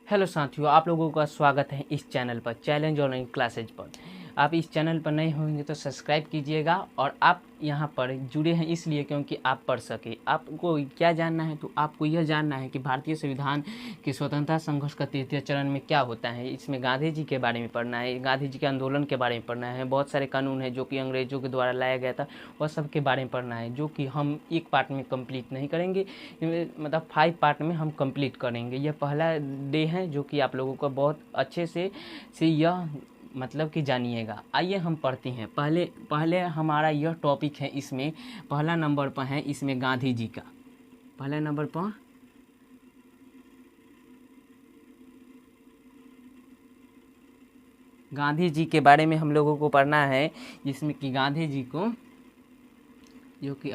Hello साथियों, आप लोगों का स्वागत है इस चैनल पर चैलेंज ऑनलाइन क्लासेज पर। आप इस चैनल पर नए होंगे तो सब्सक्राइब कीजिएगा और आप यहाँ पर जुड़े हैं इसलिए क्योंकि आप पढ़ सके। आपको क्या जानना है तो आपको यह जानना है कि भारतीय संविधान के स्वतंत्रता संघर्ष का तृतीय चरण में क्या होता है। इसमें गांधी जी के बारे में पढ़ना है, गांधी जी के आंदोलन के बारे में पढ़ना है, बहुत सारे कानून है जो कि अंग्रेजों के द्वारा लाया गया था, वह सब के बारे में पढ़ना है, जो कि हम एक पार्ट में कंप्लीट नहीं करेंगे, मतलब 5 पार्ट में हम कंप्लीट करेंगे। यह पहला डे है जो कि आप लोगों को बहुत अच्छे से यह मतलब कि जानिएगा। आइए हम पढ़ते हैं। पहले हमारा यह टॉपिक है, इसमें पहला नंबर पर है इसमें गांधी जी का। पहले नंबर पर गांधी जी के बारे में हम लोगों को पढ़ना है, जिसमें कि गांधी जी को जो कि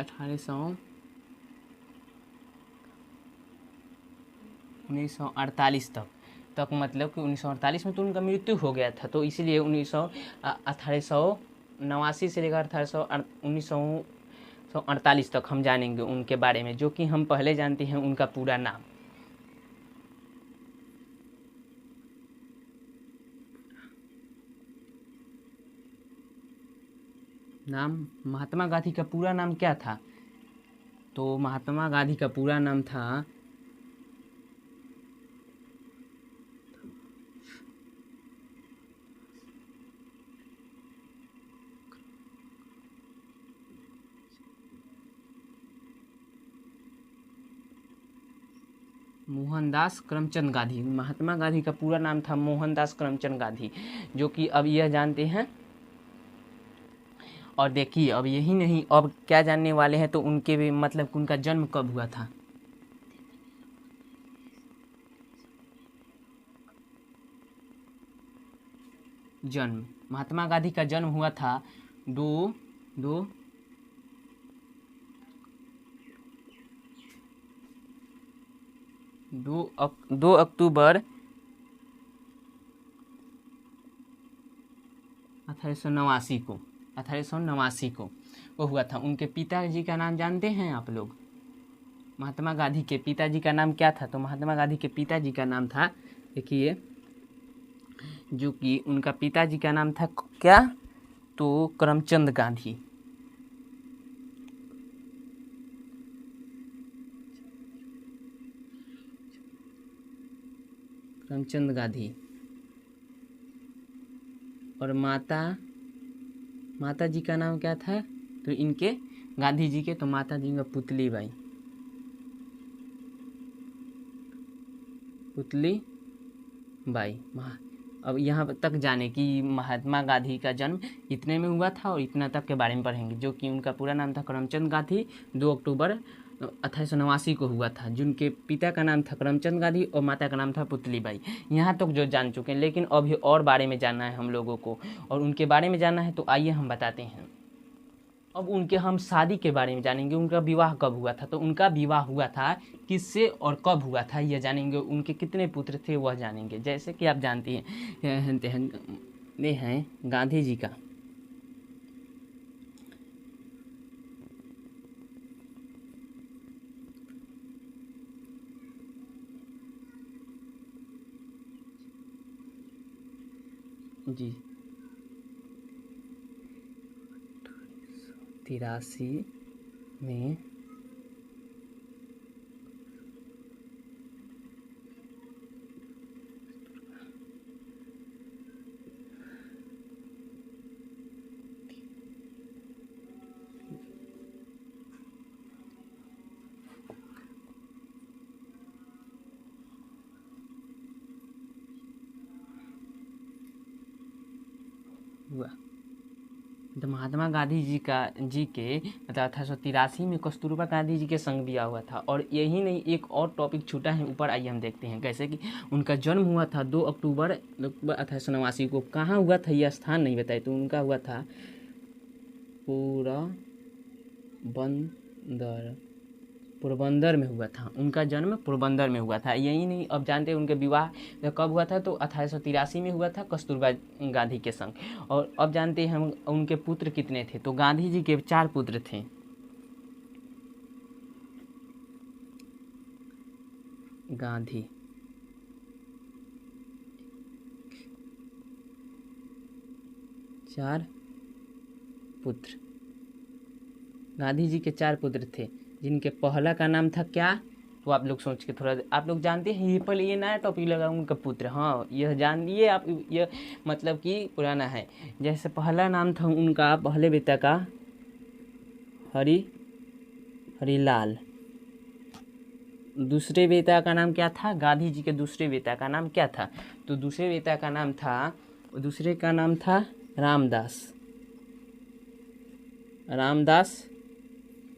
1948 तक मतलब कि 1948 में तो उनका मृत्यु हो गया था, तो इसीलिए 1889 से लेकर 1948 तक हम जानेंगे उनके बारे में, जो कि हम पहले जानते हैं उनका पूरा नाम। महात्मा गांधी का पूरा नाम क्या था? तो महात्मा गांधी का पूरा नाम था मोहनदास करमचंद गांधी। महात्मा गांधी का पूरा नाम था मोहनदास करमचंद गांधी, जो कि अब यह जानते हैं। और देखिए, अब यही नहीं, अब क्या जानने वाले हैं तो उनके भी मतलब उनका जन्म कब हुआ था। जन्म महात्मा गांधी का जन्म हुआ था 2 अक्टूबर 1889 को वो हुआ था। उनके पिताजी का नाम जानते हैं आप लोग? महात्मा गांधी के पिताजी का नाम क्या था? तो महात्मा गांधी के पिताजी का नाम था, देखिए, जो कि उनका पिताजी का नाम था क्या, तो करमचंद गांधी। करमचंद गांधी। और माता जी का नाम क्या था? तो इनके गांधी जी के तो माता जी का पुतली बाई। अब यहाँ तक जाने कि महात्मा गांधी का जन्म इतने में हुआ था और इतना तक के बारे में पढ़ेंगे, जो कि उनका पूरा नाम था करमचंद गांधी। 2 अक्टूबर 1889 को हुआ था, जिनके पिता का नाम था करमचंद गांधी और माता का नाम था पुतलीबाई। यहाँ तक जो जान चुके हैं, लेकिन अभी और बारे में जानना है हम लोगों को, और उनके बारे में जानना है तो आइए हम बताते हैं। अब उनके हम शादी के बारे में जानेंगे, उनका विवाह कब हुआ था। तो उनका विवाह हुआ था किससे और कब हुआ था यह जानेंगे। उनके कितने पुत्र थे वह जानेंगे। जैसे कि आप जानते हैं ये हैं गांधी जी का जी 83 में हुआ। तो महात्मा गांधी जी के मतलब 1883 में कस्तूरबा गांधी जी के संग दिया हुआ था। और यही नहीं, एक और टॉपिक छूटा है ऊपर, आइए हम देखते हैं। कैसे कि उनका जन्म हुआ था 2 अक्टूबर 1889 को। कहाँ हुआ था यह स्थान नहीं बताए, तो उनका हुआ था पोरबंदर में हुआ था। उनका जन्म पोरबंदर में हुआ था। यही नहीं, अब जानते हैं उनके विवाह कब हुआ था, तो 1883 में हुआ था कस्तूरबा गांधी के संग। और अब जानते हैं हम उनके पुत्र कितने थे। तो गांधी जी के 4 पुत्र थे। गांधी 4 पुत्र। गांधी जी के 4 पुत्र थे, जिनके पहला का नाम था क्या? तो आप लोग सोच के थोड़ा, आप लोग जानते हैं ये पहले ये नया टॉपिक लगा उनका पुत्र, हाँ यह जान लिए आप, यह मतलब कि पुराना है। जैसे पहला नाम था उनका, पहले बेटा का हरिलाल। दूसरे बेटा का नाम क्या था? गांधी जी के दूसरे बेटा का नाम क्या था? तो दूसरे बेटा का नाम था रामदास।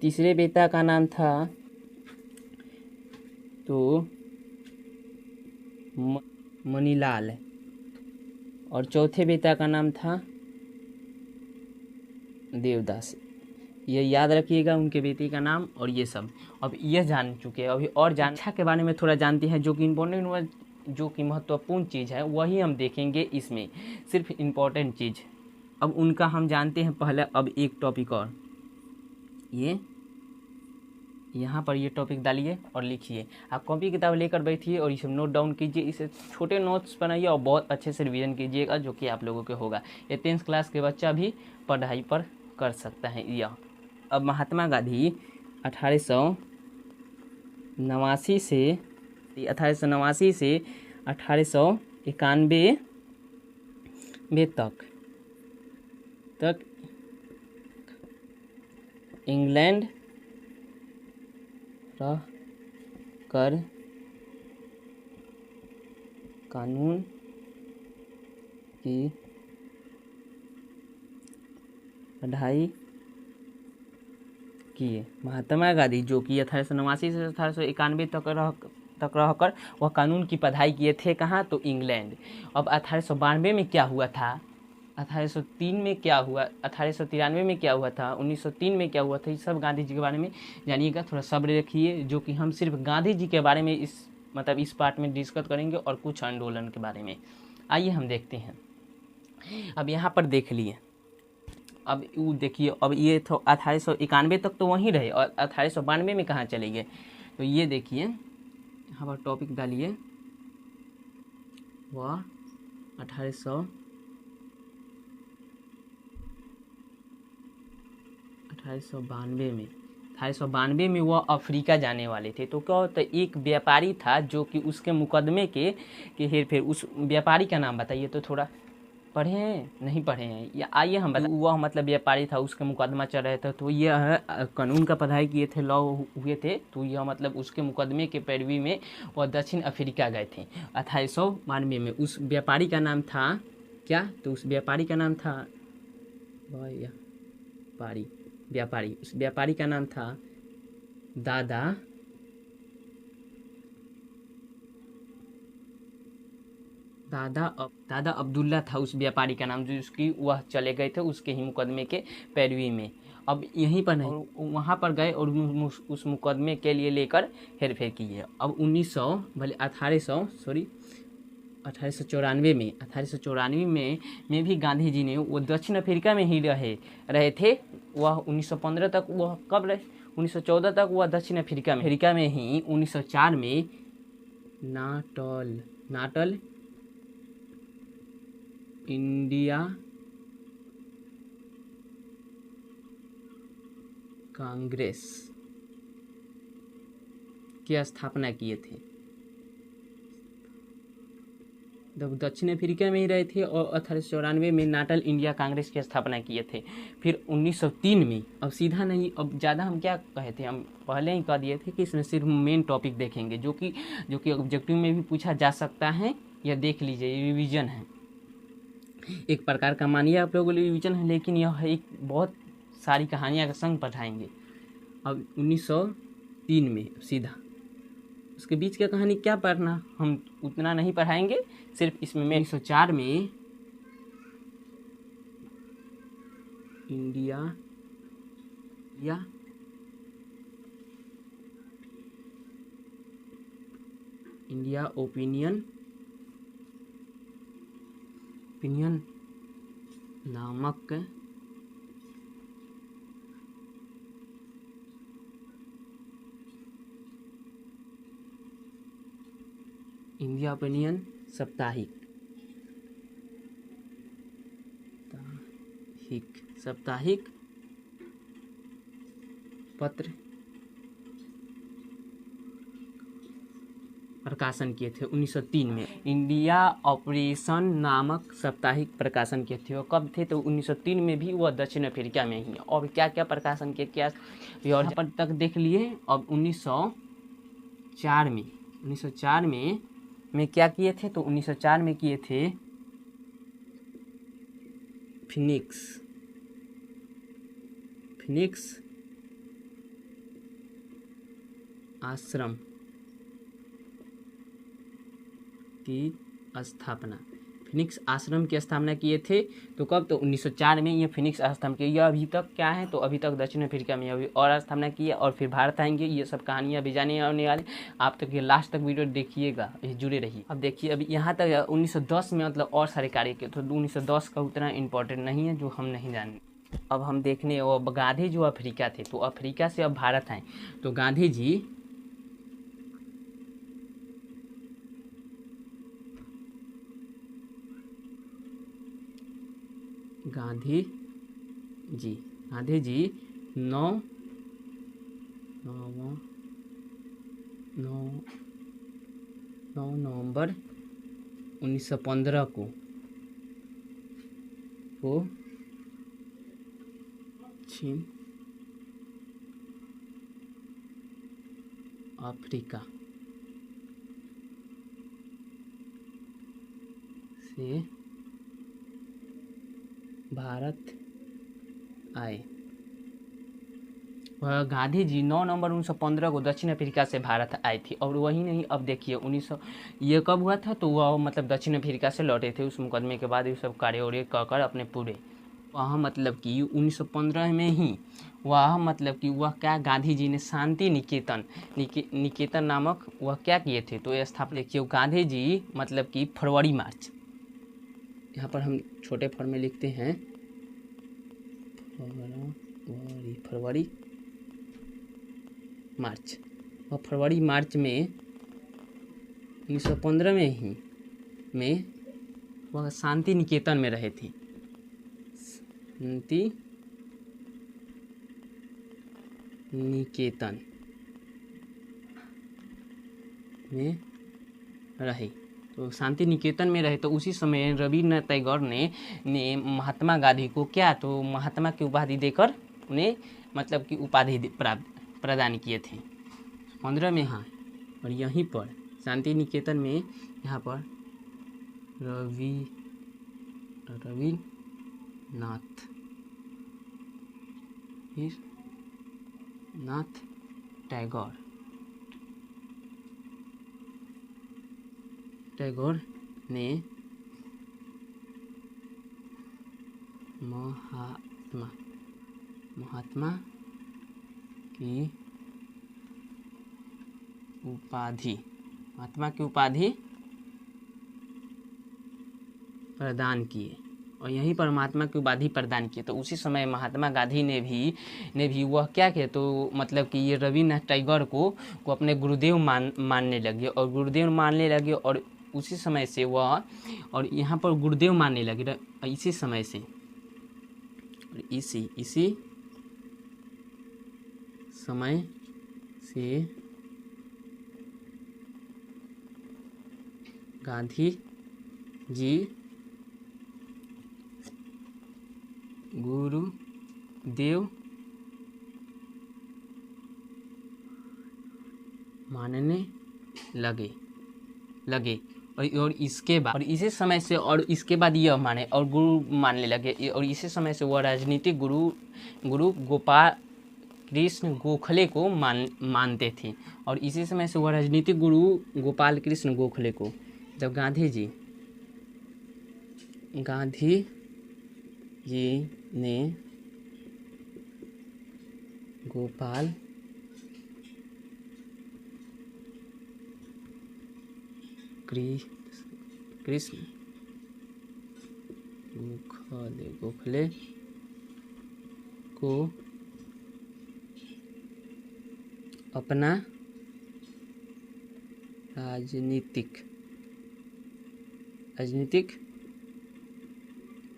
तीसरे बेटा का नाम था तो मनीलाल, और चौथे बेटा का नाम था देवदास। ये याद रखिएगा उनके बेटे का नाम और ये सब। अब यह जान चुके हैं, अभी और शिक्षा के बारे में थोड़ा जानते हैं, जो कि इम्पोर्टेंट, जो कि महत्वपूर्ण चीज़ है वही हम देखेंगे इसमें, सिर्फ इम्पोर्टेंट चीज़। अब उनका हम जानते हैं पहले। अब एक टॉपिक और, ये यहाँ पर ये टॉपिक डालिए और लिखिए। आप कॉपी किताब लेकर बैठिए और इसे नोट डाउन कीजिए, इसे छोटे नोट्स बनाइए और बहुत अच्छे से रिवीजन कीजिएगा, जो कि आप लोगों के होगा। ये 10th क्लास के बच्चा भी पढ़ाई पर कर सकता है यह। अब महात्मा गांधी 1889 से 1891 तक इंग्लैंड रह कर कानून की पढ़ाई किए। महात्मा गांधी जो कि 1889 से 1891 तक रहकर वह कानून की पढ़ाई किए थे, कहाँ? तो इंग्लैंड। अब 1892 में क्या हुआ था, 1803 में क्या हुआ, 1893 में क्या हुआ था, 1903 में क्या हुआ था, ये सब गांधी जी के बारे में जानिएगा। थोड़ा सब्र रखिए, जो कि हम सिर्फ गांधी जी के बारे में इस पार्ट में डिस्कस करेंगे और कुछ आंदोलन के बारे में। आइए हम देखते हैं। अब यहाँ पर देख लिए, अब वो देखिए, अब ये तो 1891 तक तो वहीं रहे और 1892 में कहाँ चले गए? तो ये देखिए, यहाँ पर टॉपिक डालिए, वह 1892 में वह अफ्रीका जाने वाले थे। तो क्या होता है, एक व्यापारी था जो कि उसके मुकदमे के हेरफेर, उस व्यापारी का नाम बताइए तो। थोड़ा पढ़े हैं, नहीं पढ़े हैं, या आइए हम बता। वह मतलब व्यापारी था, उसका मुकदमा चल रहा था, तो यह कानून का पढ़ाई किए थे, लॉ हुए थे, तो यह मतलब उसके मुकदमे के पैरवी में वह दक्षिण अफ्रीका गए थे 1892 में। उस व्यापारी का नाम था क्या? तो उस व्यापारी का नाम था व्यापारी, उस व्यापारी का नाम था दादा अब्दुल्ला था उस व्यापारी का नाम, जो उसकी वह चले गए थे उसके ही मुकदमे के पैरवी में। अब यहीं पर नहीं, वहाँ पर गए और उस मुकदमे के लिए लेकर हेरफेर किए। अब 1894 में भी गांधी जी ने, वो दक्षिण अफ्रीका में ही रहे थे। वह 1915 तक, वह कब रहे? 1914 तक वह दक्षिण अफ्रीका में ही 1904 में नाटल इंडिया कांग्रेस की स्थापना किए थे। जब दक्षिण अफ्रीका में ही रहे थे और 1894 में नाटल इंडिया कांग्रेस की स्थापना किए थे। फिर 1903 में, अब सीधा नहीं, अब ज़्यादा हम क्या कहे थे, हम पहले ही कह दिए थे कि इसमें सिर्फ मेन टॉपिक देखेंगे, जो कि ऑब्जेक्टिव में भी पूछा जा सकता है। यह देख लीजिए, रिवीजन है एक प्रकार का, मानिए आप लोगों के लिए रिवीजन है, लेकिन यह एक बहुत सारी कहानियाँ का संग पढ़ाएंगे। अब 1903 में सीधा, उसके बीच की कहानी क्या पढ़ना, हम उतना नहीं पढ़ाएंगे, सिर्फ इसमें 1904 में इंडिया ओपिनियन नामक इंडिया ओपिनियन साप्ताहिक साप्ताहिक पत्र प्रकाशन किए थे 1903 में। इंडिया ऑपरेशन नामक साप्ताहिक प्रकाशन किए थे। वो कब थे? तो 1903 में भी वह दक्षिण अफ्रीका में ही। और क्या क्या प्रकाशन किए, क्या और पर तक देख लिए। अब 1904 में क्या किए थे? तो 1904 में किए थे फिनिक्स आश्रम की स्थापना। फिनिक्स आश्रम की स्थापना किए थे। तो कब? तो 1904 में ये फिनिक्स आश्रम के। यह अभी तक क्या है? तो अभी तक दक्षिण अफ्रीका में अभी और स्थापना की है, और फिर भारत आएंगे। ये सब कहानियाँ भी जाने आने वाले। आप तक ये लास्ट तक वीडियो देखिएगा, जुड़े रहिए। अब देखिए, अभी यहाँ तक 1910 में मतलब और सारे कार्य किए। तो 1910 का उतना इम्पोर्टेंट नहीं है जो हम नहीं जाने। अब हम देखने, वो गांधी जो अफ्रीका थे, तो अफ्रीका से अब भारत आए। तो गांधी जी गांधी जी 9 नवंबर 1915 को दक्षिण अफ्रीका से भारत आए। वह गांधी जी 9 नवंबर 1915 को दक्षिण अफ्रीका से भारत आए थे। और वही नहीं, अब देखिए 1900 ये कब हुआ था? तो वह मतलब दक्षिण अफ्रीका से लौटे थे उस मुकदमे के बाद। ये सब कार्य उर्य कर अपने पूरे वहाँ मतलब कि 1915 में ही वह मतलब कि वह क्या, गांधी जी ने शांति निकेतन नामक वह क्या किए थे? तो ये स्थापना देखिए। गांधी जी मतलब कि फरवरी मार्च, यहाँ पर हम छोटे फॉर्म में लिखते हैं फरवरी मार्च। और फरवरी मार्च में 1915 में वह शांति निकेतन में रहे थे। शांति निकेतन में रहे। तो शांति निकेतन में रहे। तो उसी समय रविन्द्रनाथ टैगोर ने महात्मा गांधी को क्या, तो महात्मा की उपाधि देकर उन्हें मतलब कि उपाधि प्रदान किए थे 15 में। हाँ, और यहीं पर शांति निकेतन में यहाँ पर रविन्द्रनाथ टैगोर ने महात्मा की उपाधि प्रदान किए। और यहीं पर महात्मा की उपाधि प्रदान किए। तो उसी समय महात्मा गांधी ने भी वह क्या किया, तो मतलब कि ये रविन्द्रनाथ टैगोर को अपने गुरुदेव मानने लगे। और गुरुदेव मानने लगे। और उसी समय से वह, और यहाँ पर गुरुदेव मानने लगे इसी समय से। इसी समय से गांधी जी गुरुदेव मानने लगे। और इसके बाद, और इसी समय से, और इसके बाद यह माने और गुरु मानने लगे। और इसी समय से वह राजनीतिक गुरु गोपाल कृष्ण गोखले को मानते थे। और इसी समय से वह राजनीतिक गुरु गोपाल कृष्ण गोखले को, जब गांधी जी ने गोपाल कृष्ण गोखले को अपना राजनीतिक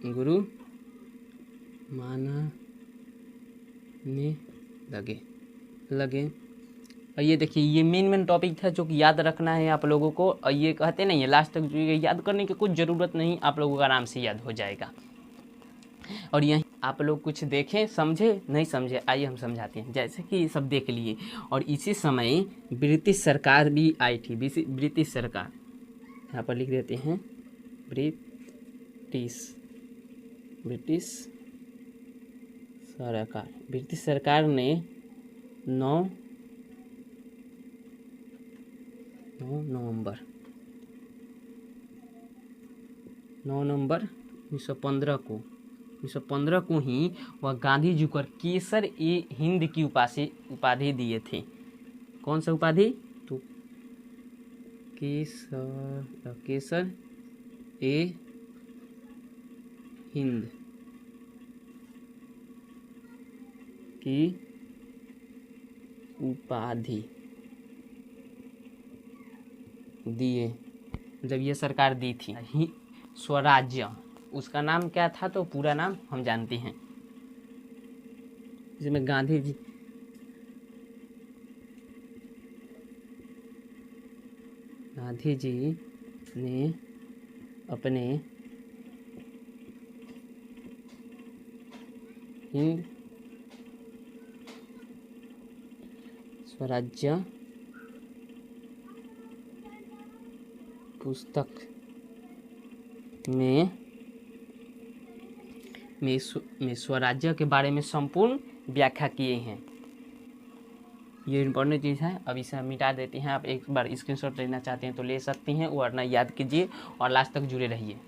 गुरु मानने लगे। और ये देखिए, ये मेन टॉपिक था जो कि याद रखना है आप लोगों को। और ये कहते नहीं है लास्ट तक जो याद करने की कुछ ज़रूरत नहीं, आप लोगों को आराम से याद हो जाएगा। और यहीं आप लोग कुछ देखें, समझे, नहीं समझे, आइए हम समझाते हैं। जैसे कि ये सब देख लिए। और इसी समय ब्रिटिश सरकार भी आई थी। ब्रिटिश सरकार, यहाँ पर लिख देते हैं ब्रिटिश सरकार। ब्रिटिश सरकार ने 9 नवंबर 1915 को ही वह गांधी जी को केसर ए हिंद की उपाधि दिए थे। कौन सा उपाधि? तो केसर ए हिंद की उपाधि दिए, जब ये सरकार दी थी। स्वराज्य, उसका नाम क्या था? तो पूरा नाम हम जानते हैं, जिसमें गांधी जी ने अपने हिंद स्वराज्य पुस्तक में स्वराज्य के बारे में संपूर्ण व्याख्या किए हैं। ये इम्पोर्टेंट चीज़ है। अब इसे हम मिटा देते हैं। आप एक बार स्क्रीनशॉट लेना चाहते हैं तो ले सकते हैं, वरना याद कीजिए और लास्ट तक जुड़े रहिए।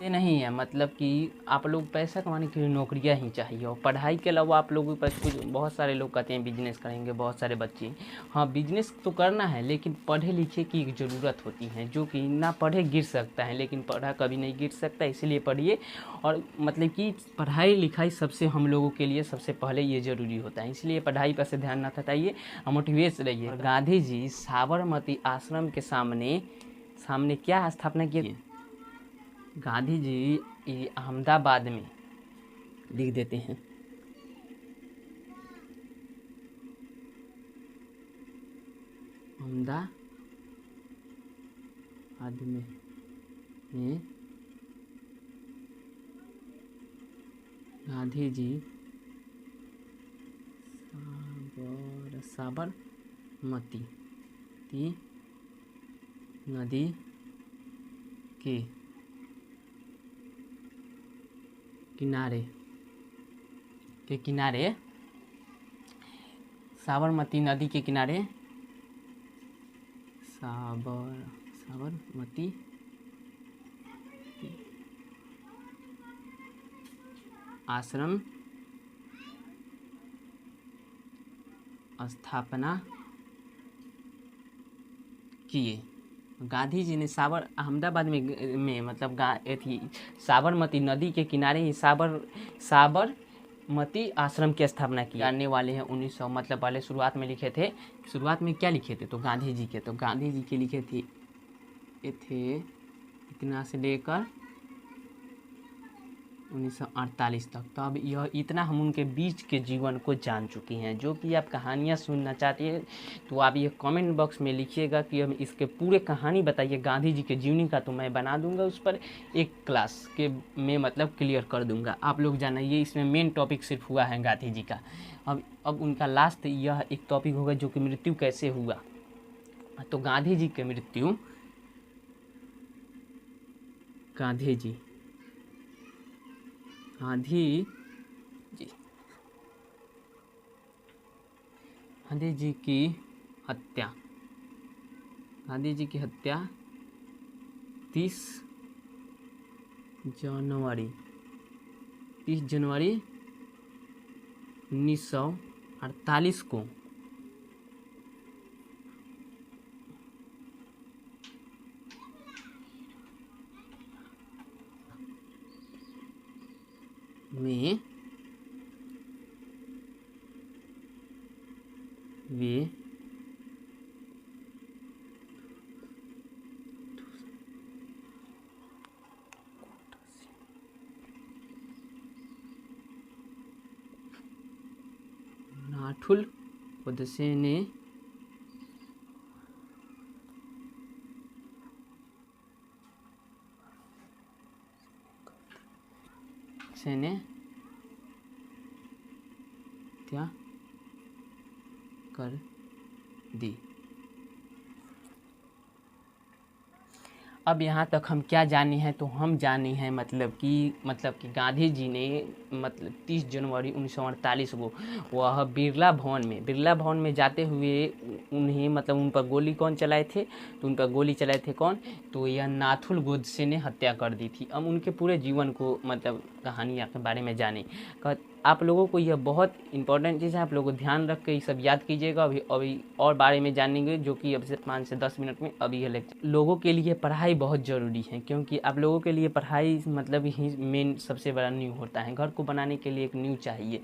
ये नहीं है मतलब कि आप लोग पैसा कमाने के लिए नौकरियां ही चाहिए, और पढ़ाई के अलावा आप लोगों के पास कुछ, बहुत सारे लोग कहते हैं बिजनेस करेंगे, बहुत सारे बच्चे। हाँ, बिजनेस तो करना है, लेकिन पढ़े लिखे की एक ज़रूरत होती है। जो कि ना पढ़े गिर सकता है, लेकिन पढ़ा कभी नहीं गिर सकता, इसलिए पढ़िए। और मतलब कि पढ़ाई लिखाई सबसे हम लोगों के लिए सबसे पहले ये ज़रूरी होता है, इसलिए पढ़ाई पर से ध्यान ना हटाइए, मोटिवेट रहिए। गांधी जी साबरमती आश्रम के सामने क्या स्थापना किए? गांधी जी अहमदाबाद में, लिख देते हैं, अहमदाबाद में गांधी जी साबरमती नदी के किनारे साबरमती नदी के किनारे साबरमती आश्रम स्थापना किए। गांधी जी ने अहमदाबाद में मतलब साबरमती नदी के किनारे ही साबरमती आश्रम की स्थापना की। आने वाले हैं 1900, मतलब पहले शुरुआत में लिखे थे। शुरुआत में क्या लिखे थे? तो गांधी जी के लिखे थे इतना से लेकर 1948 तक। तो अब यह इतना हम उनके बीच के जीवन को जान चुके हैं। जो कि आप कहानियाँ सुनना चाहते हैं तो आप ये कमेंट बॉक्स में लिखिएगा कि हम इसके पूरे कहानी बताइए गांधी जी के जीवनी का, तो मैं बना दूंगा उस पर एक क्लास के में मतलब क्लियर कर दूंगा। आप लोग जानिए, इसमें मेन टॉपिक सिर्फ हुआ है गांधी जी का। अब उनका लास्ट यह एक टॉपिक होगा जो कि मृत्यु कैसे हुआ। तो गांधी जी की मृत्यु, गांधी जी की हत्या 30 जनवरी 1948 को में वे नाथुल गोडसे ने हत्या कर दी। अब यहाँ तक हम क्या जाने हैं, तो हम जाने हैं मतलब कि गांधी जी ने 30 जनवरी 1948 को वह बिरला भवन में जाते हुए उन्हें उन पर गोली कौन चलाए थे, तो उन पर गोली चलाए थे कौन, तो यह नाथुल गोडसे ने हत्या कर दी थी। अब उनके पूरे जीवन को कहानियाँ के बारे में जाने। आप लोगों को यह बहुत इंपॉर्टेंट चीज़ है, आप लोगों को ध्यान रख के ये सब याद कीजिएगा। अभी और बारे में जानेंगे जो कि अब से 5 से 10 मिनट में अभी यह लेक्चर। लोगों के लिए पढ़ाई बहुत ज़रूरी है, क्योंकि आप लोगों के लिए पढ़ाई ही मेन सबसे बड़ा नींव होता है। घर को बनाने के लिए एक नींव चाहिए।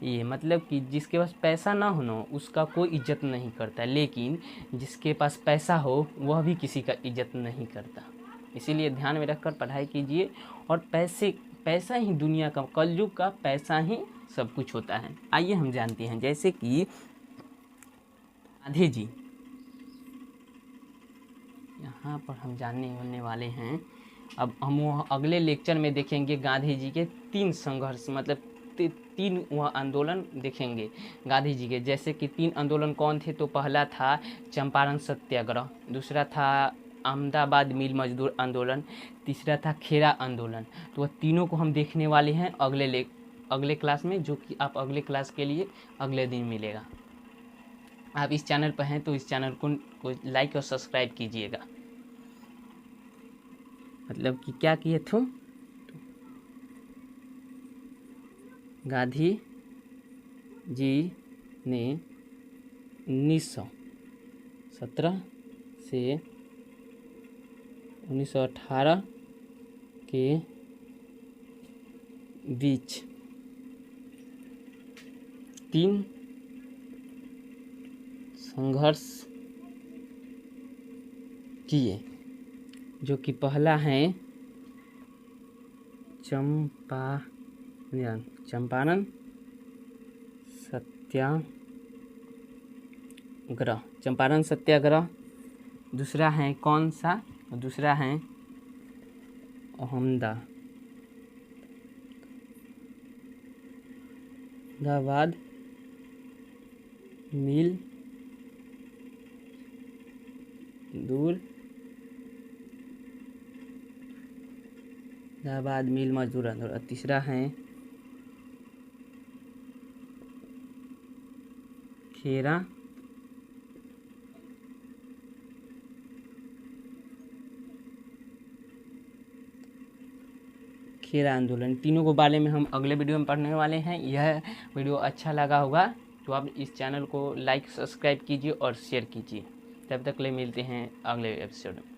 ये कि जिसके पास पैसा ना हो ना उसका कोई इज्जत नहीं करता, लेकिन जिसके पास पैसा हो वह भी किसी का इज्जत नहीं करता। इसीलिए ध्यान में रखकर पढ़ाई कीजिए। और पैसा ही दुनिया का, कलयुग का पैसा ही सब कुछ होता है। आइए हम जानते हैं, जैसे कि गांधी जी, यहाँ पर हम जानने होने वाले हैं। अब हम अगले लेक्चर में देखेंगे गांधी जी के 3 संघर्ष, 3 वह आंदोलन देखेंगे गांधी जी के। जैसे कि 3 आंदोलन कौन थे, तो पहला था चंपारण सत्याग्रह, दूसरा था अहमदाबाद मिल मजदूर आंदोलन, तीसरा था खेरा आंदोलन। तो वह तीनों को हम देखने वाले हैं अगले क्लास में, जो कि आप अगले क्लास के लिए अगले दिन मिलेगा। आप इस चैनल पर हैं तो इस चैनल को लाइक और सब्सक्राइब कीजिएगा। कि क्या किए थे, गांधी जी ने 1917 से 1918 के बीच 3 संघर्ष किए, जो कि पहला है चंपारण सत्याग्रह। दूसरा है कौन सा, दूसरा है अहमदाबाद मिल मजदूर आंदोलन। तीसरा है खेरा आंदोलन। तीनों के बारे में हम अगले वीडियो में पढ़ने वाले हैं। यह वीडियो अच्छा लगा होगा तो आप इस चैनल को लाइक सब्सक्राइब कीजिए और शेयर कीजिए। तब तक ले मिलते हैं अगले एपिसोड में।